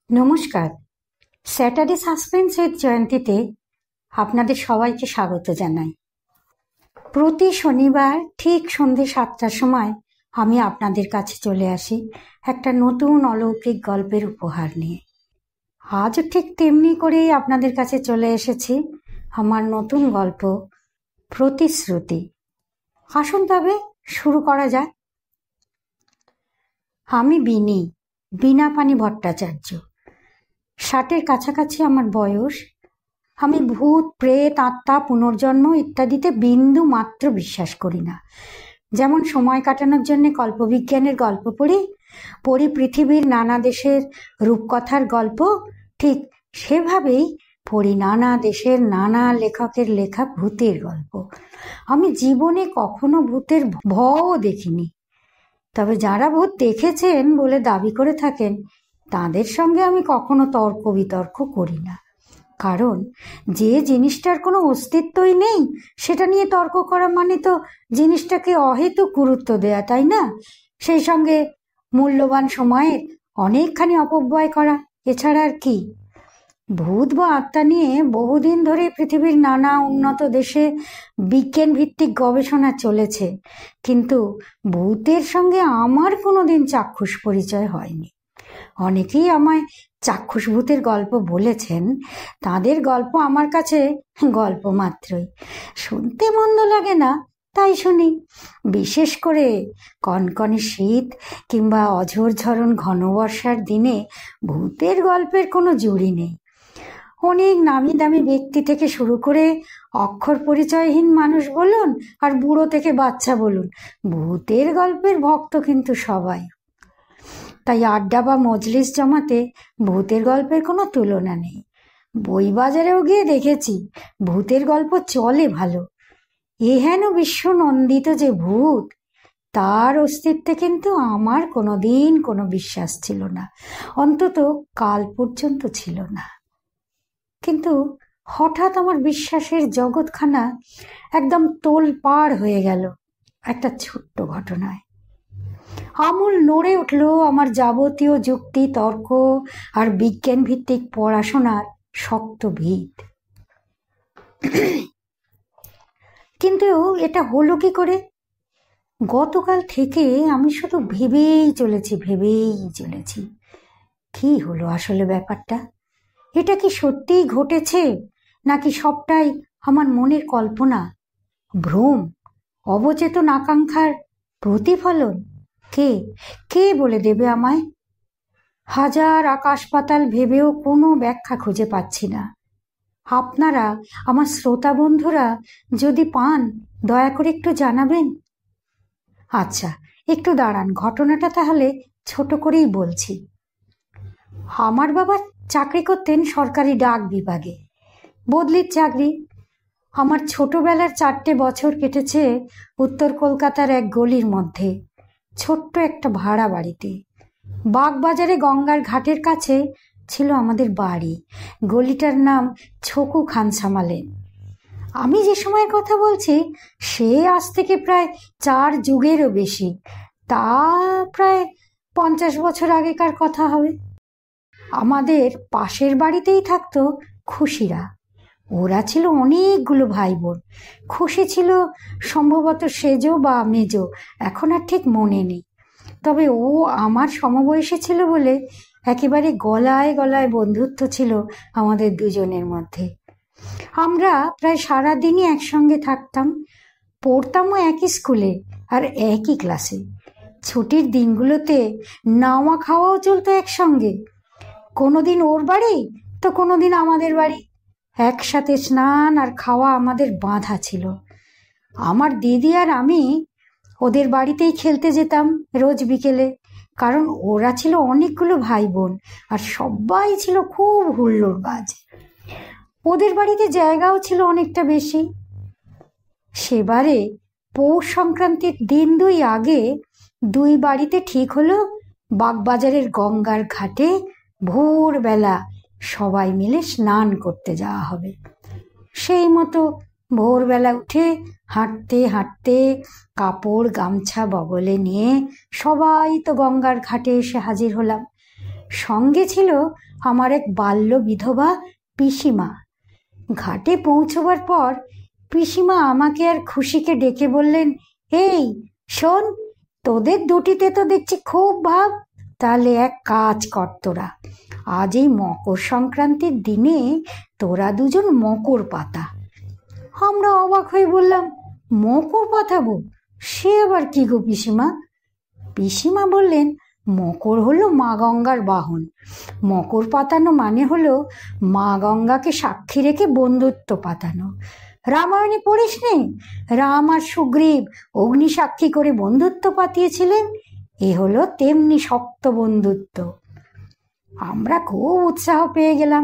নমস্কার। Saturday suspense with জয়ন্তীতে আপনাদের সবাইকে স্বাগত জানাই। প্রতি শনিবার ঠিক সন্ধে 7টার সময় আমি আপনাদের কাছে চলে আসি একটা নতুন অলৌকিক গল্পের উপহার নিয়ে। আজও ঠিক তেমনি করেই আপনাদের কাছে চলে এসেছি আমার নতুন গল্প প্রতিশ্রুতি। আসুন তবে শুরু করা যাক। আমি বীণাপাণি ভট্টাচার্য। 60-এর কাছাকাছি আমার বয়স। আমি ভূত, প্রেত, আত্মা, পুনর্জন্ম ইত্যাদিতে বিন্দু মাত্র বিশ্বাস করি না। যেমন সময় কাটানোর জন্য কল্পবিজ্ঞানের গল্প পড়ি পৃথিবীর নানা দেশের রূপকথার গল্প, ঠিক সেভাবেই পড়ি নানা দেশের নানা লেখকের লেখা ভূতের গল্প। আমি জীবনে কখনো ভূতের ভয়ও দেখিনি। তবে যারা ভূত দেখেছেন বলে দাবি করে থাকেন তাদের সঙ্গে আমি কখনো তর্ক বিতর্ক করি না। কারণ যে জিনিসটার কোনো অস্তিত্বই নেই সেটা নিয়ে তর্ক করা মানে তো জিনিসটাকে অহেতুক গুরুত্ব দেয়া, তাই না? সেই সঙ্গে মূল্যবান সময়ের অনেকখানি অপব্যয় করা। এছাড়া আর কি? ভূত বা আত্মা নিয়ে বহুদিন ধরে পৃথিবীর নানা উন্নত দেশে বিজ্ঞান ভিত্তিক গবেষণা চলেছে, কিন্তু ভূতের সঙ্গে আমার কোনোদিন চাক্ষুষ পরিচয় হয়নি। অনেকেই আমায় চাক্ষুষ ভূতের গল্প বলেছেন। তাদের গল্প আমার কাছে গল্প মাত্রই। শুনতে মন্দ লাগে না, তাই শুনি। বিশেষ করে কনকনে শীত কিংবা অঝোর ঝরণ ঘন বর্ষার দিনে ভূতের গল্পের কোনো জুড়ি নেই। অনেক নামি দামি ব্যক্তি থেকে শুরু করে অক্ষর পরিচয়হীন মানুষ বলুন আর বুড়ো থেকে বাচ্চা বলুন, ভূতের গল্পের ভক্ত কিন্তু সবাই। তাই আড্ডা বা মজলিস জমাতে ভূতের গল্পের কোনো তুলনা নেই। বই বাজারেও গিয়ে দেখেছি ভূতের গল্প চলে ভালো। এহেন বিশ্ব নন্দিত যে ভূত, তার অস্তিত্বে কিন্তু আমার কোনোদিন কোনো বিশ্বাস ছিল না, অন্তত কাল পর্যন্ত ছিল না। কিন্তু হঠাৎ আমার বিশ্বাসের জগৎখানা একদম তোলপাড় হয়ে গেল একটা ছোট্ট ঘটনায়। আমূল নড়ে উঠল আমার যাবতীয় যুক্তি, তর্ক আর বিজ্ঞান ভিত্তিক পড়াশোনার শক্ত ভিত। কিন্তু এটা হলো কি করে? গতকাল থেকে আমি শুধু ভেবেই চলেছি কি হলো আসলে ব্যাপারটা। এটা কি সত্যিই ঘটেছে, নাকি সবটাই আমার মনের কল্পনা, ভ্রম, অবচেতন আকাঙ্ক্ষার প্রতিফলন? কে বলে দেবে আমায়? হাজার আকাশ পাতাল ভেবেও কোনো ব্যাখ্যা খুঁজে পাচ্ছি না। আপনারা, আমার শ্রোতা বন্ধুরা, যদি পান দয়া করে একটু জানাবেন। আচ্ছা, একটু দাঁড়ান, ঘটনাটা তাহলে ছোট করেই বলছি। আমার বাবা চাকরি করতেন সরকারি ডাক বিভাগে, বদলির চাকরি। আমার ছোটবেলার 4টে বছর কেটেছে উত্তর কলকাতার এক গলির মধ্যে, ছোট্ট একটা ভাড়া বাড়িতে। বাগবাজারে গঙ্গার ঘাটের কাছে ছিল আমাদের বাড়ি। গলিটার নাম ছকু খানসামালেন। আমি যে সময়ের কথা বলছি সে আজ থেকে প্রায় 4 যুগেরও বেশি, তা প্রায় 50 বছর আগেকার কথা হবে। আমাদের পাশের বাড়িতেই থাকতো খুশিরা। ওরা ছিল অনেকগুলো ভাই বোন। খুশি ছিল সম্ভবত সেজো বা মেজো, এখন আর ঠিক মনে নেই। তবে ও আমার সমবয়সী ছিল বলে একেবারে গলায় গলায় বন্ধুত্ব ছিল আমাদের দুজনের মধ্যে। আমরা প্রায় সারাদিনই একসঙ্গে থাকতাম, পড়তামও একই স্কুলে আর একই ক্লাসে। ছুটির দিনগুলোতে নাওয়া খাওয়াও চলতো একসঙ্গে। কোনোদিন ওর বাড়ি তো কোনোদিন আমাদের বাড়ি। একসাথে স্নান আর খাওয়া আমাদের বাঁধা ছিল। আমার দিদি আর আমি ওদের বাড়িতেই খেলতে যেতাম রোজ বিকেলে, কারণ ওরা ছিল অনেকগুলো ভাই বোন আর সবাই ছিল খুব হুল্লোড়বাজ। ওদের বাড়িতে জায়গাও ছিল অনেকটা বেশি। সেবারে পৌষ সংক্রান্তির দিন 2 আগে 2 বাড়িতে ঠিক হলো বাগবাজারের গঙ্গার ঘাটে ভোরবেলা সবাই মিলে স্নান করতে যাওয়া হবে। সেই মতো ভোরবেলা উঠে হাঁটতে হাঁটতে কাপড় গামছা বগলে নিয়ে সবাই তো গঙ্গার ঘাটে এসে হাজির হলাম। সঙ্গে ছিল আমার এক বাল্য বিধবা পিসিমা। ঘাটে পৌঁছবার পর পিসিমা আমাকে আর খুশিকে ডেকে বললেন, এই শোন, তোদের দুটিতে তো দেখছি খুব ভাব। তাহলে এক কাজ কর, তোরা আজ এই মকর সংক্রান্তির দিনে তোরা দুজন মকর পাতা। আমরা অবাক হয়ে বললাম, মকর পাতাবো? সে আবার কি গো পিসিমা? পিসিমা বললেন, মকর হলো মা গঙ্গার বাহন। মকর পাতানো মানে হলো মা গঙ্গাকে সাক্ষী রেখে বন্ধুত্ব পাতানো। রামায়ণে পড়িস নি, রাম আর সুগ্রীব অগ্নি সাক্ষী করে বন্ধুত্ব পাতিয়েছিলেন? এ হলো তেমনি শক্ত বন্ধুত্ব। আমরা খুব উৎসাহ পেয়ে গেলাম।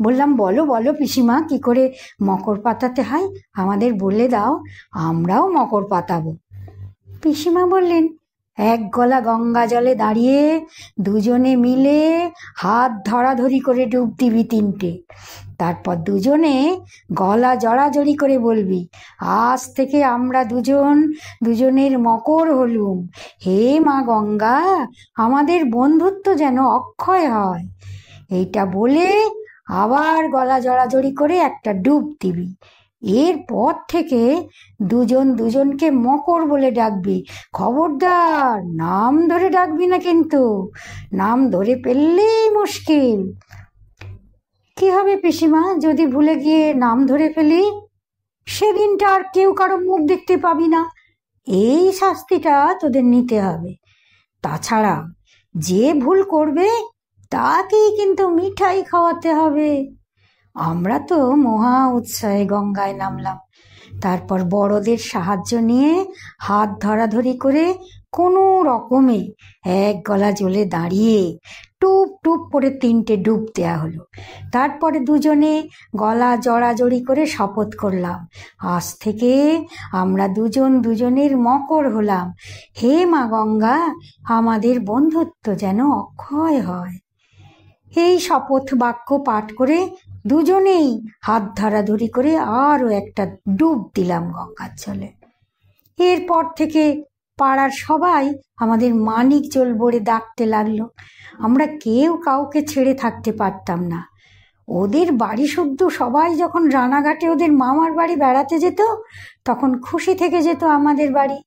বললাম, বলো বলো পিসিমা, কি করে মকর পাতাতে হয় আমাদের বলে দাও, আমরাও মকর পাতাবো। পিসিমা বললেন, এক গলা গঙ্গা জলে দাঁড়িয়ে দুজনে মিলে হাত ধরাধরি করে ডুব দিবি 3টে। তারপর দুজনে গলা জড়াজড়ি করে বলবি, আজ থেকে আমরা দুজনের মকর হলুম। হে মা গঙ্গা, আমাদের বন্ধুত্ব যেন অক্ষয় হয়। এইটা বলে আবার গলা জড়াজড়ি করে একটা ডুব দিবি। এরপর থেকে দুজন দুজনকে মকর বলে ডাকবি। খবরদার নাম ধরে ডাকবি না, কিন্তু নাম ধরে ফেললেই মুশকিল। কি হবে পিসিমা যদি ভুলে গিয়ে নাম ধরে ফেলি? সেদিনটা আর কেউ কারো মুখ দেখতে পাবি না। এই শাস্তিটা তোদের নিতে হবে। তাছাড়া যে ভুল করবে তাকেই কিন্তু মিঠাই খাওয়াতে হবে। আমরা তো মহা উৎসাহে গঙ্গায় নামলাম। তারপর বড়দের সাহায্য নিয়ে হাত ধরাধরি করে কোনো রকমে এক গলা জলে দাঁড়িয়ে টুপ টুপ করে 3টে ডুব দেয়া হলো। তারপরে দুজনে গলা জড়াজড়ি করে শপথ করলাম, আজ থেকে আমরা দুজনের মকর হলাম। হে মা গঙ্গা, আমাদের বন্ধুত্ব যেন অক্ষয় হয়। এই শপথ বাক্য পাঠ করে দুজনেই হাত ধরাধরি করে আরও একটা ডুব দিলাম গঙ্গার জলে। এরপর থেকে পাড়ার সবাই আমাদের মানিক জল বলে ডাকতে লাগলো। আমরা কেউ কাউকে ছেড়ে থাকতে পারতাম না। ওদের বাড়ি শুদ্ধ সবাই যখন রানাঘাটে ওদের মামার বাড়ি বেড়াতে যেত, তখন খুশি থেকে যেত আমাদের বাড়ি।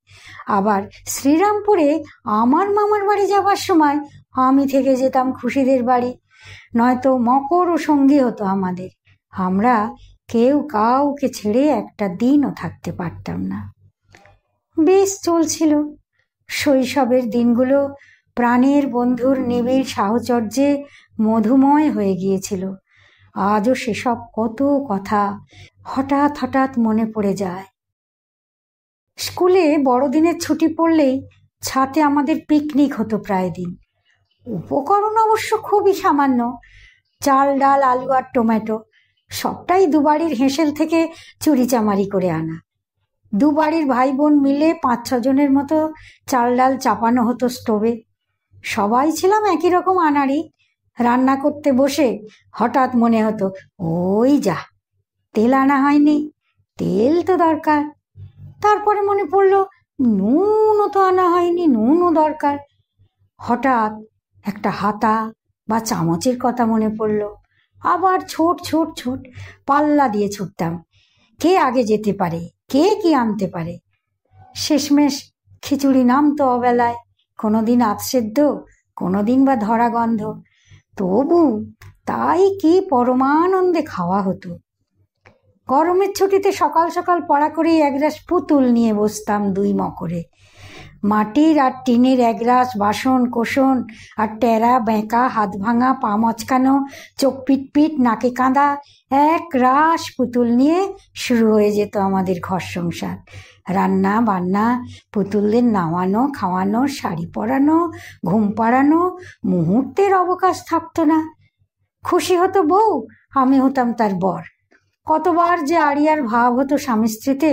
আবার শ্রীরামপুরে আমার মামার বাড়ি যাবার সময় আমি থেকে যেতাম খুশিদের বাড়ি। নয়তো মকর ও সঙ্গী হতো আমাদের। আমরা কেউ কাউকে ছেড়ে একটা দিনও থাকতে পারতাম না। বেশ চলছিল। শৈশবের দিনগুলো প্রাণের বন্ধুর নিবিড় সাহচর্যে মধুময় হয়ে গিয়েছিল। আজও সেসব কত কথা হঠাৎ হঠাৎ মনে পড়ে যায়। স্কুলে বড়দিনের ছুটি পড়লেই ছাতে আমাদের পিকনিক হতো প্রায় দিন। উপকরণ অবশ্য খুবই সামান্য, চাল ডাল আলু আর টমেটো, সবটাই দুবাড়ির হেঁসেল থেকে চুরিচামারি করে আনা। দুবাড়ির ভাই বোন মিলে 5-6 জনের মতো চাল ডাল চাপানো হতো স্টোভে। সবাই ছিলাম একই রকম আনাড়ি। রান্না করতে বসে হঠাৎ মনে হতো, ওই যা তেল আনা হয়নি, তেল তো দরকার। তারপরে মনে পড়লো, নুনও তো আনা হয়নি, নুনও দরকার। হঠাৎ একটা হাতা বা চামচের কথা মনে পড়লো। আবার ছোট ছোট ছোট পাল্লা দিয়ে ছুটতাম, কে আগে যেতে পারে, কে কি আনতে পারে। শেষমেশ খিচুড়ি নামতো অবেলায়, কোনোদিন আধসেদ্ধ, কোনোদিন বা ধরা গন্ধ। তবু তাই কি পরমানন্দে খাওয়া হতো। গরমের ছুটিতে সকাল সকাল পড়া করে একরাশ পুতুল নিয়ে বসতাম 2 মকরে। মাটির আর টিনের একরাশ বাসন কোসন আর টেরা বেঁকা হাত ভাঙা পা মচকানো চোখ পিটপিট নাকে কাঁদা এক রাশ পুতুল নিয়ে শুরু হয়ে যেত আমাদের ঘর সংসার। রান্না বান্না, পুতুলদের নামানো খাওয়ানো, শাড়ি পরানো, ঘুম পাড়ানো, মুহূর্তের অবকাশ থাকতো না। খুশি হতো বউ, আমি হতাম তার বর। কতবার যে আড়িয়ার ভাব হতো স্বামী স্ত্রীতে,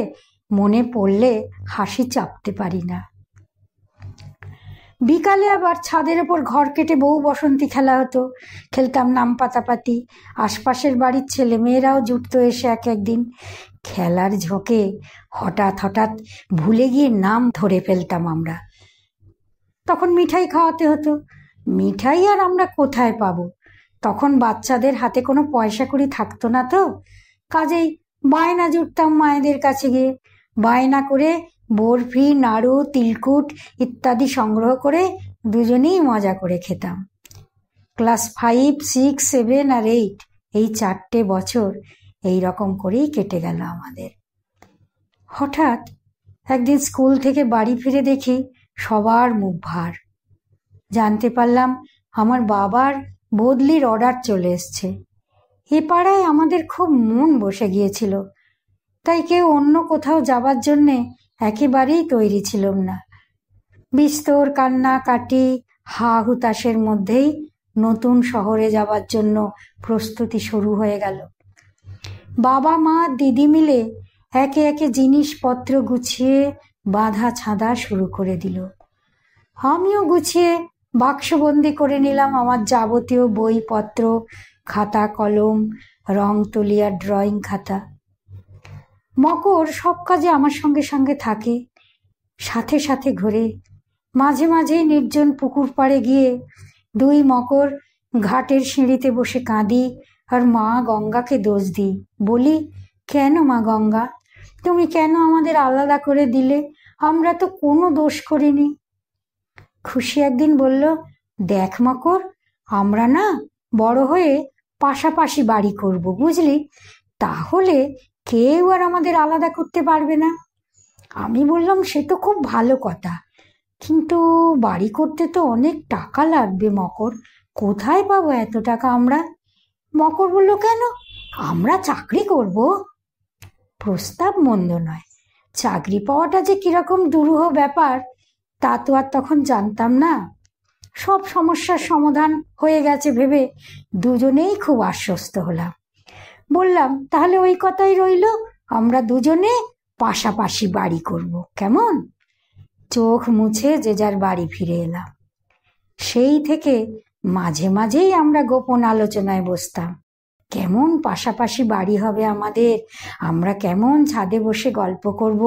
মনে পড়লে হাসি চাপতে পারি না। বিকালে আবার ছাদের ওপর ঘর কেটে বউ বসন্তী খেলা হতো। খেলতাম নাম পাতাপাতি। আশপাশের বাড়ির ছেলে মেয়েরাও জুটতো এসে এক একদিন। খেলার ঝোঁকে হঠাৎ হঠাৎ ভুলে গিয়ে নাম ধরে ফেলতাম আমরা। তখন মিঠাই খাওয়াতে হতো। মিঠাই আর আমরা কোথায় পাবো? তখন বাচ্চাদের হাতে কোনো পয়সা কড়ি থাকতো না, তো কাজেই বায়না জুটতাম মায়েদের কাছে গিয়ে। বায়না করে বরফি, নাড়ু, তিলকুট ইত্যাদি সংগ্রহ করে দুজনেই মজা করে খেতাম। ক্লাস 5, 6, 7 আর 8 এই 4টে বছর এই রকম করেই কেটে গেল আমাদের। হঠাৎ একদিন স্কুল থেকে বাড়ি ফিরে দেখি সবার মুখ ভার। জানতে পারলাম আমার বাবার বদলির অর্ডার চলে এসছে। এ পাড়ায় আমাদের খুব মন বসে গিয়েছিল, তাই কেউ অন্য কোথাও যাবার জন্যে একেবারেই তৈরি ছিলাম না। বিস্তর কান্নাকাটি হা হুতাশের মধ্যেই নতুন শহরে যাবার জন্য প্রস্তুতি শুরু হয়ে গেল। বাবা, মা, দিদি মিলে একে একে জিনিসপত্র গুছিয়ে বাঁধা ছাঁদা শুরু করে দিল। আমিও গুছিয়ে বাক্সবন্দি করে নিলাম আমার যাবতীয় বইপত্র, খাতা কলম, রং তুলি আর ড্রয়িং খাতা। মকর সব কাজে আমার সঙ্গে সঙ্গে থাকে, সাথে সাথে ঘোরে। মাঝে মাঝে নির্জন পুকুর পাড়ে গিয়ে 2 মকর ঘাটের সিঁড়িতে বসে কাঁদি আর মা গঙ্গাকে দোষ দিই। বলি, কেন মা গঙ্গা, তুমি কেন আমাদের আলাদা করে দিলে? আমরা তো কোনো দোষ করিনি। খুশি একদিন বলল, দেখ মকর, আমরা না বড় হয়ে পাশাপাশি বাড়ি করব, বুঝলি? তাহলে কেউ আর আমাদের আলাদা করতে পারবে না। আমি বললাম, সে তো খুব ভালো কথা, কিন্তু বাড়ি করতে তো অনেক টাকা লাগবে মকর, কোথায় পাবো এত টাকা আমরা? মকর বলল, কেন, আমরা চাকরি করব। প্রস্তাব মন্দ নয়, চাকরি পাওয়াটা যে কিরকম দুরূহ ব্যাপার তা তো আর তখন জানতাম না। সব সমস্যার সমাধান হয়ে গেছে ভেবে দুজনেই খুব আশ্বস্ত হলাম। বললাম, তাহলে ওই কথাই রইল, আমরা দুজনে পাশাপাশি বাড়ি করব, কেমন? চোখ মুছে যে যার বাড়ি ফিরে এলাম। সেই থেকে মাঝে মাঝেই আমরা গোপন আলোচনায় বসতাম, কেমন পাশাপাশি বাড়ি হবে আমাদের, আমরা কেমন ছাদে বসে গল্প করব,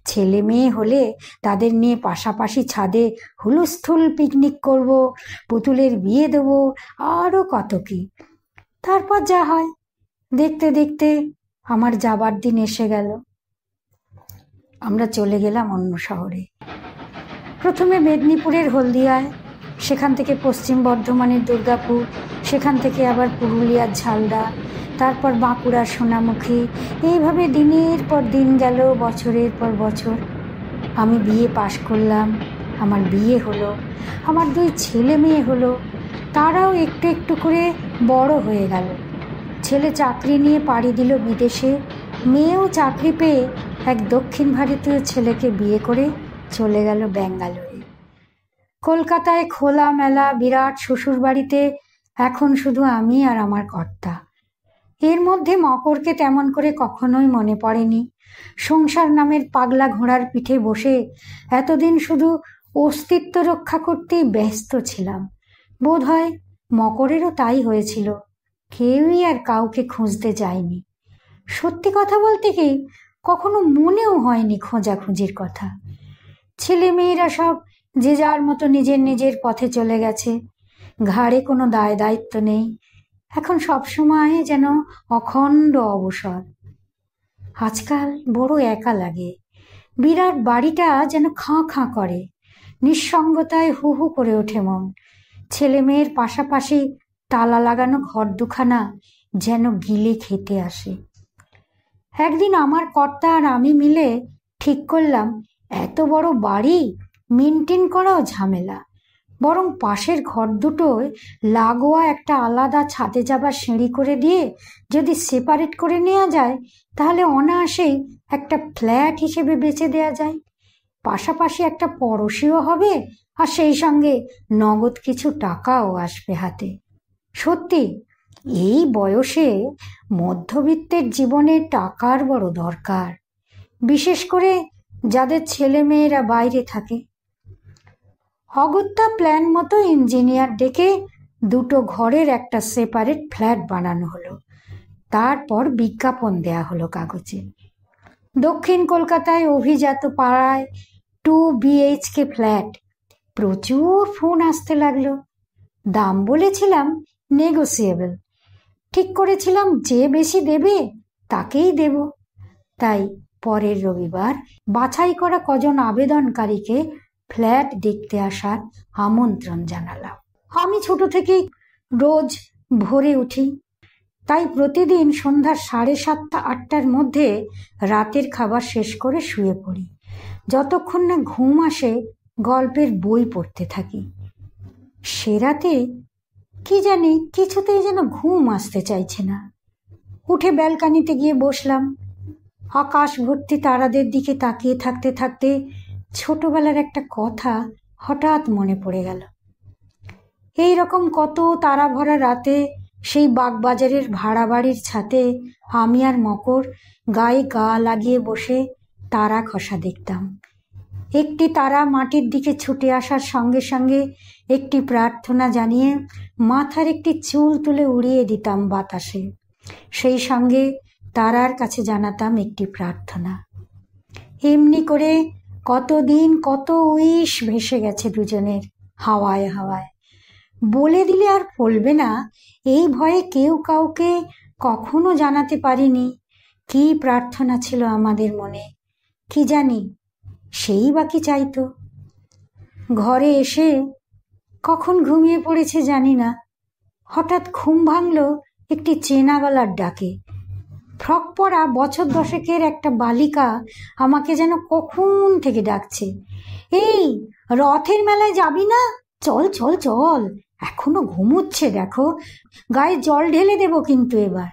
ছেলে মেয়ে হলে তাদের নিয়ে পাশাপাশি ছাদে হুলস্থুল পিকনিক করব, পুতুলের বিয়ে দেব, আরও কত কি। তারপর যা হয়, দেখতে দেখতে আমার যাবার দিন এসে গেল। আমরা চলে গেলাম অন্য শহরে। প্রথমে মেদিনীপুরের হলদিয়ায়, সেখান থেকে পশ্চিম বর্ধমানের দুর্গাপুর, সেখান থেকে আবার পুরুলিয়ার ঝালদা, তারপর বাঁকুড়ার সোনামুখী। এইভাবে দিনের পর দিন গেল, বছরের পর বছর। আমি বিএ পাশ করলাম, আমার বিয়ে হলো, আমার 2 ছেলে মেয়ে হলো, তারাও একটু একটু করে বড় হয়ে গেল। ছেলে চাকরি নিয়ে পাড়ি দিল বিদেশে, মেয়েও চাকরি পেয়ে এক দক্ষিণ ভারতীয় ছেলেকে বিয়ে করে চলে গেল ব্যাঙ্গালোরে। কলকাতায় খোলা মেলা বিরাট শ্বশুর বাড়িতে এখন শুধু আমি আর আমার কর্তা। এর মধ্যে মকরকে তেমন করে কখনোই মনে পড়েনি। সংসার নামের পাগলা ঘোড়ার পিঠে বসে এতদিন শুধু অস্তিত্ব রক্ষা করতেই ব্যস্ত ছিলাম। বোধ হয় মকরেরও তাই হয়েছিল, কেউই আর কাউকে খুঁজতে যায়নি। সত্যি কথা বলতে কি, কখনো মনেও হয়নি খোঁজাখুঁজির কথা। ছেলে মেয়েরা সব যে যার মতো নিজের নিজের পথে চলে গেছে, ঘাড়ে কোনো দায় দায়িত্ব নেই। এখন সবসময় যেন অখণ্ড অবসর। আজকাল বড় একা লাগে, বিরাট বাড়িটা যেন খাঁ খাঁ করে, নিঃসঙ্গতায় হু হু করে ওঠে মন। ছেলে মেয়ের পাশাপাশি তালা লাগানো ঘর দুখানা যেন গিলে খেতে আসে। একদিন আমার কর্তা আর আমি মিলে ঠিক করলাম, এত বড় বাড়ি মেনটেন করাও ঝামেলা, বরং পাশের ঘর দুটোয় লাগোয়া একটা আলাদা ছাদে যাবার সিঁড়ি করে দিয়ে যদি সেপারেট করে নেওয়া যায়, তাহলে অনায়াসেই একটা ফ্ল্যাট হিসেবে বেচে দেওয়া যায়। পাশাপাশি একটা পড়শিও হবে, আর সেই সঙ্গে নগদ কিছু টাকাও আসবে হাতে। সত্যি, এই বয়সে মধ্যবিত্তের জীবনে টাকার বড় দরকার, বিশেষ করে যাদের ছেলে মেয়েরা বাইরে থাকে। অগত্যা প্ল্যান মতো ইঞ্জিনিয়ার ডেকে 2 ঘরের একটা সেপারেট ফ্ল্যাট বানানো হলো। তারপর বিজ্ঞাপন দেয়া হলো কাগজে। দক্ষিণ কলকাতায় অভিজাত পাড়ায় 2 BHK ফ্ল্যাট। প্রচুর ফোন আসতে লাগলো। দাম বলেছিলাম নেগোসিয়েবল। ঠিক করেছিলাম যে বেশি দেবে তাকেই দেব। তাই পরের রবিবার বাছাই করা কজন আবেদনকারীকে ফ্ল্যাট দেখতে আসার আমন্ত্রণ জানালাম। আমি ছোট থেকেই রোজ ভোরে উঠি, তাই প্রতিদিন সন্ধ্যা 7:30-8টার মধ্যে রাতের খাবার শেষ করে শুয়ে পড়ি। যতক্ষণ না ঘুম আসে গল্পের বই পড়তে থাকি। সে রাতে কি জানি কিছুতেই যেন ঘুম আসতে চাইছে না। উঠে ব্যালকানিতে গিয়ে বসলাম। আকাশ ভর্তি তারাদের দিকে তাকিয়ে থাকতে থাকতে ছোটবেলার একটা কথা হঠাৎ মনে পড়ে গেল। এই রকম কত তারা ভরা রাতে সেই বাগবাজারের ভাড়া বাড়ির ছাদে আমি আর মকর গায়ে গা লাগিয়ে বসে তারা খসা দেখতাম। একটি তারা মাটির দিকে ছুটে আসার সঙ্গে সঙ্গে একটি প্রার্থনা জানিয়ে মাথার একটি চুল তুলে উড়িয়ে দিতাম বাতাসে। সেই সঙ্গে তারার কাছে জানাতাম একটি প্রার্থনা। এমনি করে কতদিন কত উইশ ভেসে গেছে দুজনের হাওয়ায় হাওয়ায়। বলে দিলে আর ফলবে না, এই ভয়ে কেউ কাউকে কখনো জানাতে পারিনি কি প্রার্থনা ছিল আমাদের মনে। কি জানি সেই বাকি চাইতো। ঘরে এসে কখন ঘুমিয়ে পড়েছে জানি না, হঠাৎ ঘুম ভাঙল একটি চেনা গলার ডাকে। ফ্রক পরা বছর 10-এর একটা বালিকা আমাকে যেন কখন থেকে ডাকছে। এই রথের মেলায় যাবি না? চল চল চল, এখনো ঘুমোচ্ছে দেখো, গায়ে জল ঢেলে দেব কিন্তু এবার।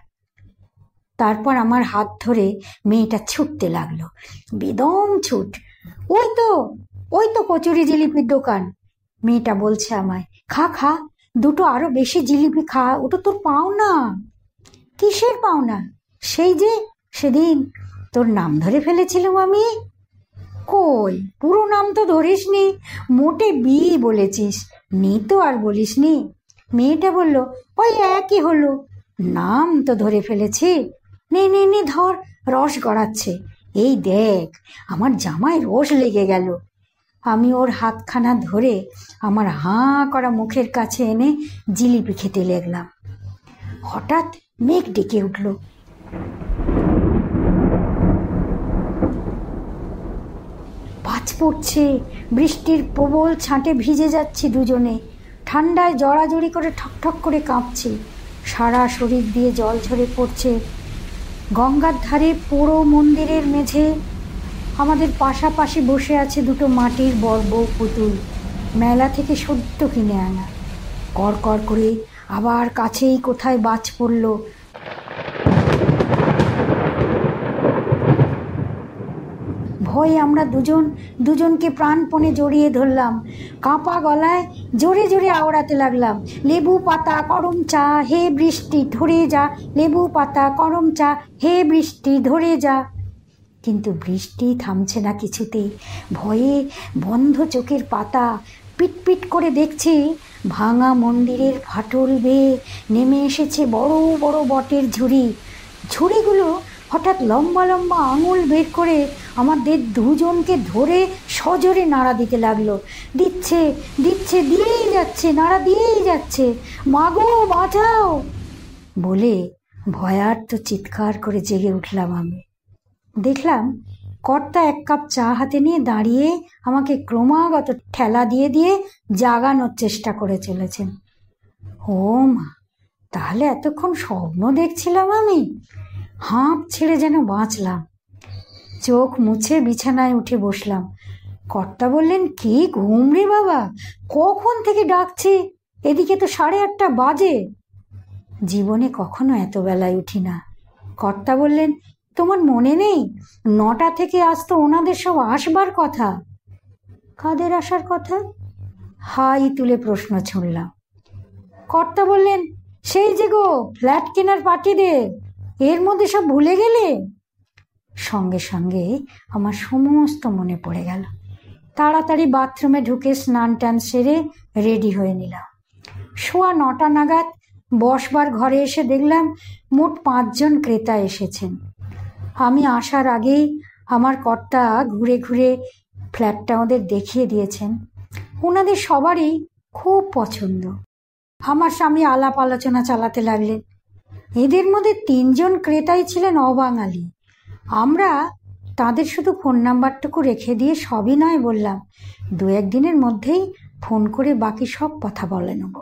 তারপর আমার হাত ধরে মেয়েটা ছুটতে লাগলো, বেদম ছুট। ওই তো কচুরি জিলিপির দোকান। মেয়েটা বলছে আমায়, খা খা, দুটো আরো বেশি জিলিপি খা, ওটা তোর পাওনা। কিসের পাওনা? সেই যে সেদিন তোর নাম ধরে ফেলেছিলাম আমি। কই, পুরো নাম তো ধরিসনি, মোটে বি বলেছিস, নি তো আর বলিসনি। মেয়েটা বলল, ওই একই হলো, নাম তো ধরে ফেলেছি। নে নে নে ধর, রস গড়াচ্ছে, এই দেখ আমার জামায় রস লেগে গেল। আমি ওর হাতখানা ধরে আমার হাঁ করা মুখের কাছে এনে জিলিপি খেতে লাগলাম। হঠাৎ মেঘ ডেকে উঠল। বাজ পড়ছে, বৃষ্টির প্রবল ছাঁটে ভিজে যাচ্ছি দুজনে। ঠান্ডায় জড়াজড়ি করে ঠকঠক করে কাঁপছি, সারা শরীর দিয়ে জল ঝরে পড়ছে। গঙ্গার ধারে পোড়ো মন্দিরের মেঝে আমাদের পাশাপাশি বসে আছে দুটো মাটির বর্বর পুতুল, মেলা থেকে সদ্য কিনে আনা। কর কর করে আবার কাছেই কোথায় বাজ পড়ল। ভয়ে আমরা দুজনকে প্রাণপণে জড়িয়ে ধরলাম। কাঁপা গলায় জোরে জোরে আওড়াতে লাগলাম, লেবু পাতা করম চা, হে বৃষ্টি ধরে যা, লেবু পাতা করম চা, হে বৃষ্টি ধরে যা। কিন্তু বৃষ্টি থামছে না কিছুতেই। ভয়ে বন্ধ চোখের পাতা পিটপিট করে দেখছি ভাঙা মন্দিরের ফাটল বেয়ে নেমে এসেছে বড় বড় বটের ঝুড়ি। ঝুড়িগুলো হঠাৎ লম্বা লম্বা আঙুল বের করে আমাদের দুজনকে ধরে সজোরে নাড়া দিতে লাগলো। দিচ্ছে দিচ্ছে, দিয়েই যাচ্ছে, নাড়া দিয়েই যাচ্ছে। মাগো বাঁচাও বলে ভয়ার্ত চিৎকার করে জেগে উঠলাম আমি। দেখলাম কর্তা এক কাপ চা হাতে নিয়ে দাঁড়িয়ে আমাকে ক্রমাগত ঠেলা দিয়ে দিয়ে জাগানোর চেষ্টা করে চলেছেন। ও মা, তাহলে এতক্ষণ স্বপ্ন দেখছিলাম আমি? হাঁপ ছেড়ে যেন বাঁচলাম। চোখ মুছে বিছানায় উঠে বসলাম। কর্তা বললেন, কি ঘুম রে বাবা, কখন থেকে ডাকছি, এদিকে তো 8:30 বাজে। জীবনে কখনো এত বেলায় উঠি না। কর্তা বললেন, তোমার মনে নেই 9টা থেকে আজ তো ওনাদের সব আসবার কথা। কাদের আসার কথা? হাই তুলে প্রশ্ন ছুড়লাম। কর্তা বললেন, সেই যে গো ফ্ল্যাট কেনার পার্টিদের, এর মধ্যে সব ভুলে গেলে? সঙ্গে সঙ্গে আমার সমস্ত মনে পড়ে গেল। তাড়াতাড়ি বাথরুমে ঢুকে স্নান টান সেরে রেডি হয়ে নিলাম। 9:15 নাগাদ বসবার ঘরে এসে দেখলাম মোট 5 জন ক্রেতা এসেছেন। আমি আসার আগেই আমার কর্তা ঘুরে ঘুরে ফ্ল্যাটটা ওদের দেখিয়ে দিয়েছেন। ওনাদের সবারই খুব পছন্দ। আমার স্বামী আলাপ আলোচনা চালাতে লাগলেন। এদের মধ্যে 3জন ক্রেতাই ছিলেন অবাঙালি। আমরা তাদের শুধু ফোন নাম্বারটুকু রেখে দিয়ে সবই নয় বললাম, 2-1 দিনের মধ্যেই ফোন করে বাকি সব কথা বলে নেব।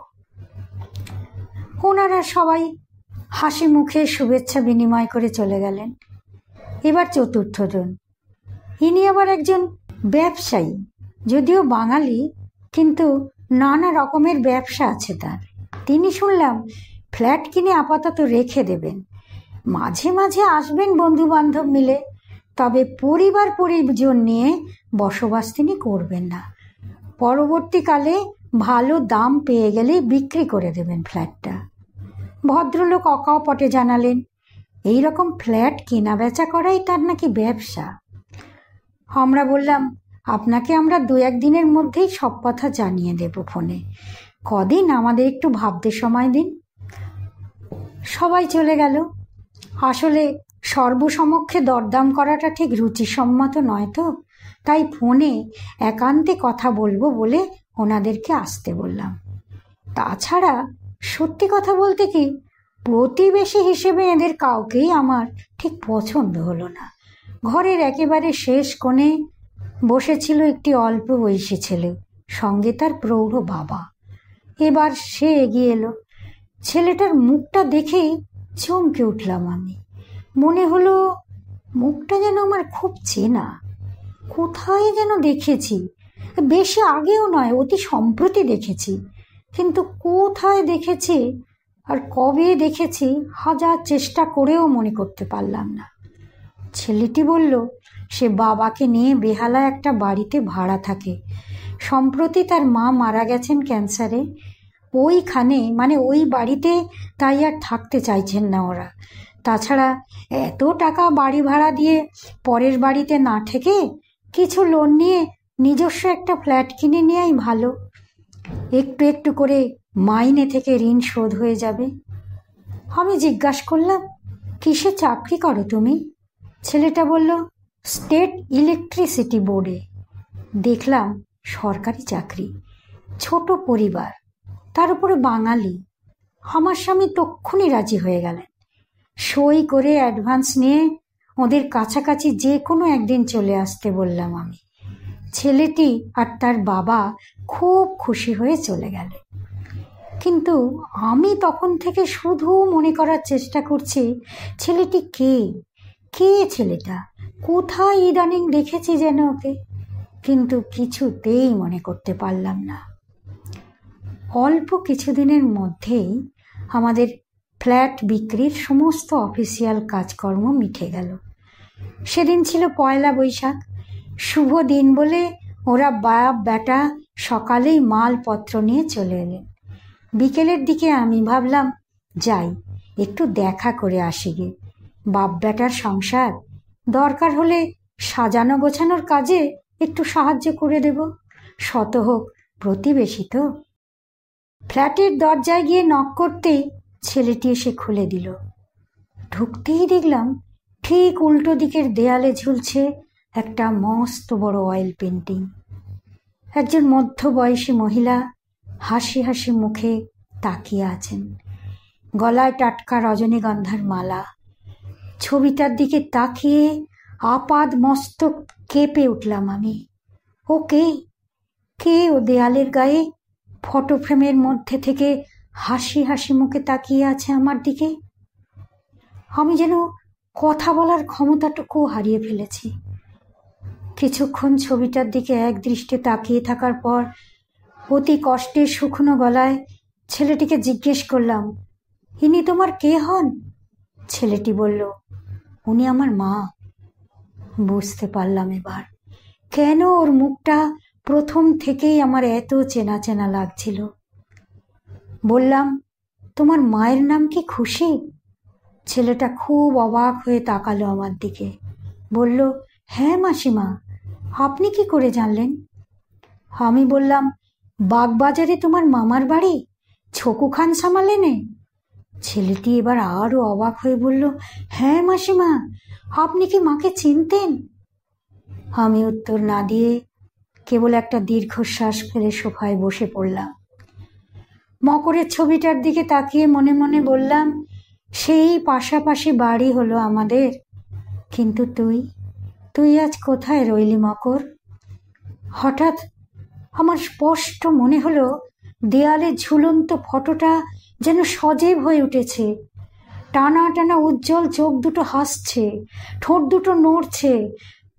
ওনারা সবাই হাসি মুখে শুভেচ্ছা বিনিময় করে চলে গেলেন। এবার 4র্থ জন। ইনি আবার একজন ব্যবসায়ী, যদিও বাঙালি, কিন্তু নানা রকমের ব্যবসা আছে তার। তিনি শুনলাম ফ্ল্যাট কিনে আপাতত রেখে দেবেন, মাঝে মাঝে আসবেন বন্ধু বান্ধব মিলে, তবে পরিবার পরিজন নিয়ে বসবাস তিনি করবেন না। পরবর্তীকালে ভালো দাম পেয়ে গেলে বিক্রি করে দেবেন ফ্ল্যাটটা। ভদ্রলোক অকপটে জানালেন এই রকম ফ্ল্যাট কেনা বেচা করাই তার নাকি ব্যবসা। আমরা বললাম আপনাকে আমরা 2-1 দিনের মধ্যেই সব কথা জানিয়ে দেব ফোনে, কদিন আমাদের একটু ভাবতে সময় দিন। সবাই চলে গেল। আসলে সর্বসমক্ষে দরদাম করাটা ঠিক রুচিসম্মত নয় তো, তাই ফোনে একান্তে কথা বলবো বলে ওনাদেরকে আসতে বললাম। তাছাড়া সত্যি কথা বলতে কি, প্রতিবেশী হিসেবে এদের কাউকেই আমার ঠিক পছন্দ হলো না। ঘরের একেবারে শেষ কোণে বসেছিল একটি অল্প বয়সী ছেলে, সঙ্গে তার প্রৌঢ় বাবা। এবার সে এগিয়ে এলো। ছেলেটার মুখটা দেখেই চমকে উঠলাম আমি। মনে হলো মুখটা যেন আমার খুব চেনা, কোথায় যেন দেখেছি। বেশি আগেও নয়, অতি সম্প্রতি দেখেছি, কিন্তু কোথায় দেখেছি আর কবে দেখেছি হাজার চেষ্টা করেও মনে করতে পারলাম না। ছেলেটি বলল সে বাবাকে নিয়ে বেহালা একটা বাড়িতে ভাড়া থাকে। সম্প্রতি তার মা মারা গেছেন ক্যান্সারে। ওইখানে মানে ওই বাড়িতে তাই আর থাকতে চাইছেন না ওরা। তাছাড়া এত টাকা বাড়ি ভাড়া দিয়ে পরের বাড়িতে না থেকে কিছু লোন নিয়ে নিজস্ব একটা ফ্ল্যাট কিনে নেওয়াই ভালো। একটু একটু করে মাইনে থেকে ঋণ শোধ হয়ে যাবে। আমি জিজ্ঞাসা করলাম কিসে চাকরি করো তুমি? ছেলেটা বলল স্টেট ইলেকট্রিসিটি বোর্ডে। দেখলাম সরকারি চাকরি, ছোট পরিবার, তার উপরে বাঙালি। আমার স্বামী তক্ষুনি রাজি হয়ে গেলেন। সই করে অ্যাডভান্স নিয়ে ওদের কাছাকাছি যে কোনো একদিন চলে আসতে বললাম আমি। ছেলেটি আর তার বাবা খুব খুশি হয়ে চলে গেলেন। কিন্তু আমি তখন থেকে শুধু মনে করার চেষ্টা করছি ছেলেটি কে, কে ছেলেটা, কোথায় ইদানিং দেখেছি যেন ওকে, কিন্তু কিছুতেই মনে করতে পারলাম না। অল্প কিছুদিনের মধ্যেই আমাদের ফ্ল্যাট বিক্রির সমস্ত অফিসিয়াল কাজকর্ম মিটে গেল। সেদিন ছিল 1 বৈশাখ, শুভ দিন বলে ওরা বাপ বেটা সকালেই মালপত্র নিয়ে চলে এলেন। বিকেলের দিকে আমি ভাবলাম যাই একটু দেখা করে আসি গে, বাপ বেটার সংসার, দরকার হলে সাজানো গোছানোর কাজে একটু সাহায্য করে দেব, শত হোক প্রতিবেশী তো। ফ্ল্যাটের দরজায় গিয়ে নক করতেই ছেলেটি এসে খুলে দিল। ঢুকতেই দেখলাম ঠিক উল্টো দিকের দেয়ালে ঝুলছে একটা মস্ত বড় অয়েল পেন্টিং। একজন মধ্যবয়সী মহিলা হাসি হাসি মুখে তাকিয়ে আছেন, গলায় টাটকা রজনীগন্ধার মালা। ছবিটার দিকে তাকিয়ে আপাদ মস্তক কেঁপে উঠলাম আমি। ও কে? কে ও দেয়ালের গায়ে ফটো ফ্রেমের মধ্যে থেকে হাসি হাসি মুখে তাকিয়ে আছে আমার দিকে? আমি যেন কথা বলার ক্ষমতাটুকু হারিয়ে ফেলেছি। কিছুক্ষণ ছবিটার দিকে এক দৃষ্টে তাকিয়ে থাকার পর অতি কষ্টে শুকনো গলায় ছেলেটিকে জিজ্ঞেস করলাম, ইনি তোমার কে হন? ছেলেটি বলল, উনি আমার মা। বুঝতে পারলাম এবার কেন ওর মুখটা প্রথম থেকেই আমার এত চেনা চেনা লাগছিল। বললাম, তোমার মায়ের নাম কি খুশি? ছেলেটা খুব অবাক হয়ে তাকালো আমার দিকে, বলল, হ্যাঁ মাসিমা, আপনি কি করে জানলেন? আমি বললাম, বাগবাজারে তোমার মামার বাড়ি, ছকু খান সামালেনে। ছেলেটি এবার আরো অবাক হয়ে বলল, হ্যাঁ মাসিমা, আপনি কি মাকে চিনতেন? আমি উত্তর না দিয়ে কেবল একটা দীর্ঘশ্বাস ফেলে সোফায় বসে পড়লাম। মকরের ছবিটার দিকে তাকিয়ে মনে মনে বললাম, সেই পাশাপাশি বাড়ি হলো আমাদের, কিন্তু তুই তুই আজ কোথায় রইলি মকর? হঠাৎ আমার স্পষ্ট মনে হলো দেয়ালে ঝুলন্ত ফটোটা যেন সজীব হয়ে উঠেছে। টানা টানা উজ্জ্বল চোখ দুটো হাসছে, ঠোঁট দুটো নড়ছে,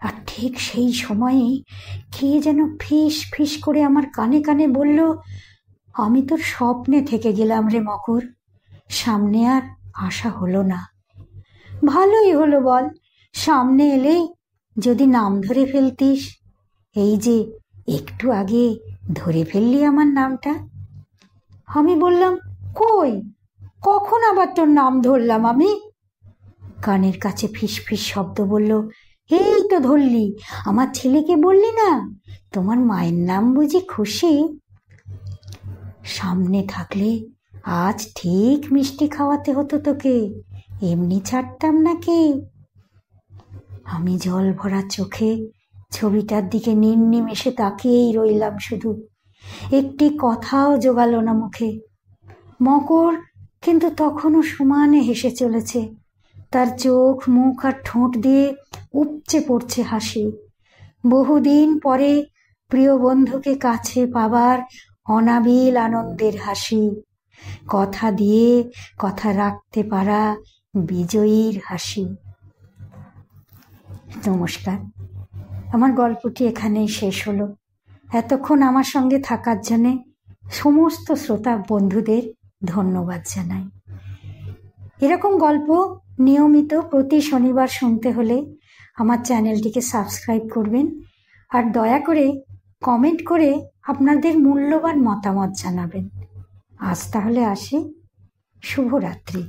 আর ঠিক সেই সময়েই কে যেন ফিস ফিস করে আমার কানে কানে বলল, আমি তোর স্বপ্নে থেকে গেলাম রে মকর, সামনে আর আসা হলো না। ভালোই হলো বল, সামনে এলে যদি নাম ধরে ফেলতিস। এই যে একটু আগে ধরে ফেললি আমার নামটা। আমি বললাম, কই, কখন আবার তোর নাম ধরলাম আমি? কানের কাছে ফিস ফিস শব্দ বলল, এই তো ধরলি, আমার ছেলেকে বললি না তোমার মায়ের নাম বুঝি খুশি? সামনে থাকলে আজ ঠিক মিষ্টি খাওয়াতে হতো তোকে, এমনি ছাড়তাম নাকি? আমি জল ভরা চোখে ছবিটার দিকে নির্নিমেষে তাকিয়েই রইলাম শুধু। একটি কথাও জোগালো না মুখে। মকর কিন্তু তখনও সমানে হেসে চলেছে। তার চোখ, মুখ আর ঠোঁট দিয়ে উপচে পড়ছে হাসি। বহুদিন পরে প্রিয় বন্ধুকে কাছে পাবার অনাবিল আনন্দের হাসি, কথা দিয়ে কথা রাখতে পারা বিজয়ীর হাসি। নমস্কার, আমার গল্পটি এখানেই শেষ হলো। এতক্ষণ আমার সঙ্গে থাকার জন্যে সমস্ত শ্রোতা বন্ধুদের ধন্যবাদ জানাই। এরকম গল্প নিয়মিত প্রতি শনিবার শুনতে হলে আমার চ্যানেলটিকে সাবস্ক্রাইব করবেন, আর দয়া করে কমেন্ট করে আপনাদের মূল্যবান মতামত জানাবেন। আজ তাহলে আসি, শুভরাত্রি।